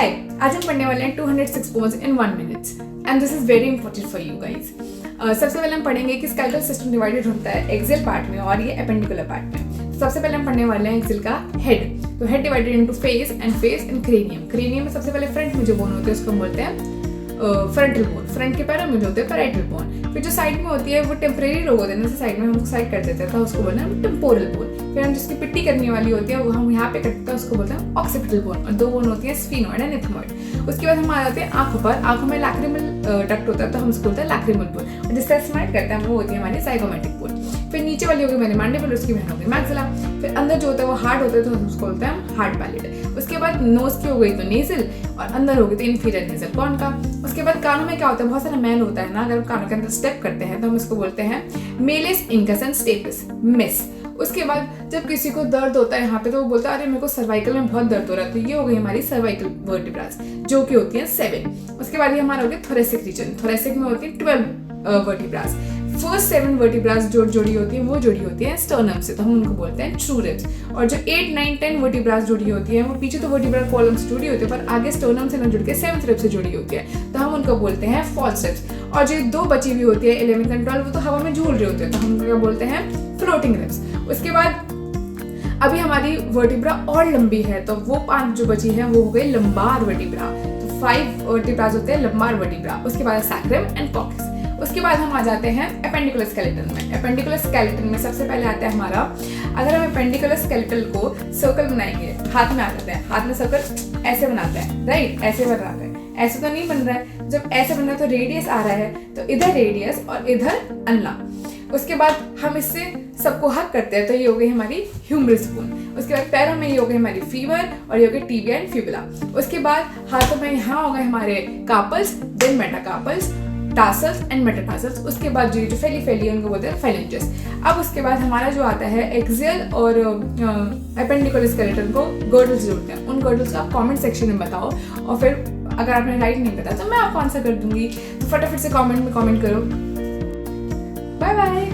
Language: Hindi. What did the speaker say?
हाय, आज हम पढ़ने वाले हैं 206 bones in 1 minute and this is very important for you guys. सबसे पहले हम पढ़ेंगे कि स्केलेटल सिस्टम डिवाइडेड होता है एक्सियल पार्ट में और ये एपेंडिकुलर पार्ट में। सबसे पहले हम पढ़ने वाले हैं एक्सियल का हेड। तो head divided into face and cranium. Cranium में सबसे पहले फ्रंट में जो बोन होते हैं उसको हम बोलते हैं फ्रंटल बोन। फ्रंट के पैरों में जो होते हैं पैराइटल बोन। फिर जो साइड में होती है वो टेम्परेरी लोग होते हैं, जैसे साइड में हम साइड कर देते हैं तो उसको बोलते हैं टेम्पोरल बोन। फिर हम जिसकी पिट्टी करने वाली होती है वो हम यहाँ पे करते हैं, उसको बोलते हैं ऑक्सीपिटल बोन। और दो बोन होती है स्फीनोइड एंड इथमोइड। उसके बाद हम आ जाते हैं आंखों पर। आंखों में लैक्रिमल डक्ट होता है तो हम उसको बोलते हैं लैक्रिमल बोन। और जिसका स्माइल करते हैं वो होती है हमारी ज़ाइगोमैटिक बोन। फिर नीचे वाली होगी मेरी मैंडिबल, उसकी बहन होगी मैक्सिला। फिर अंदर जो होता है वो हार्ट होता है तो हम उसको बोलते हैं हार्ट पैलेट। उसके बाद नोज की हो गई तो नेजल और अंदर हो गई तो इन्फीरियर नेजल कॉर्न का। उसके बाद कानों में क्या होता है, बहुत सारा मैल होता है ना, अगर हम कानों के अंदर स्टेप करते हैं तो हम इसको बोलते हैं मेलिस इंकस एंड स्टेपिस मिस। उसके बाद जब किसी को दर्द होता है यहाँ पे तो वो बोलता है अरे मेरे को सर्वाइकल में बहुत दर्द हो रहा है, तो ये हो गई हमारी सर्वाइकल वर्टिब्रास जो कि होती है 7। उसके बाद ये हमारा हो गया थोरेसिक रीजन। थोरेसिक में होती है 12 वर्टिब्रास। फर्स्ट 7 वर्टिब्रास जो जुड़ी होती है वो जुड़ी होती है स्टर्नम से, तो हम उनको बोलते हैं ट्रू रिब्स। और जो 8, 9, 10 वर्टिब्रास जुड़ी होती है वो पीछे तो वर्टिब्रल कॉलम से जुड़ी होती है पर आगे स्टर्नम से न जुड़ के 7th रिब से जुड़ी होती है, तो हम उनको बोलते हैं फॉल्स रिब्स। और जो 2 बची हुई होती है 11th एंड 12th वो तो हवा में झूल रहे होते हैं, तो हम उनको बोलते हैं फ्लोटिंग रिब्स। उसके बाद अभी हमारी वर्टिब्रा और लंबी है तो वो 5 जो बची है वो हो गई लंबार वर्टिब्रा। तो 5 वर्टिब्रास होते हैं लंबार वर्टिब्रा। उसके बाद सैक्रम एंड कॉर्टेक्स। उसके बाद हम आ जाते हैं एपेंडिकुलर स्केलेटन में। एपेंडिकुलर स्केलेटन में सबसे पहले आता है हमारा, अगर हम एपेंडिकुलर स्केलेटन को सर्कल बनाएंगे, हाथ में आ जाते हैं, हाथ में सर्कल ऐसे बनाते हैं, राइट, ऐसे बनाते हैं। ऐसे तो नहीं बन रहा है, जब ऐसे बन रहा है तो रेडियस आ रहा है, तो इधर रेडियस और इधर अन्ना। उसके बाद हम इससे सबको हक करते हैं तो ये हो गई हमारी ह्यूमरस बोन। उसके बाद पैरों में ये हो गई हमारी फीवर और ये हो गई टिबिया एंड फिबुला। उसके बाद हाथों में यहाँ हो गए हमारे carpals, then metacarpals, tarsals and metatarsals. उसके बाद जो फेली उनको बोलते हैं फेलेंजेस। अब उसके बाद हमारा जो आता है एक्सियल और एपेंडिकुलर स्केलेटन को गर्डल्स जोड़ते हैं। उन गर्डल्स का आप कमेंट सेक्शन में बताओ और फिर अगर आपने राइट नहीं बताया तो मैं आपको आंसर कर दूंगी, तो फटाफट से कमेंट में कमेंट करो। Bye bye.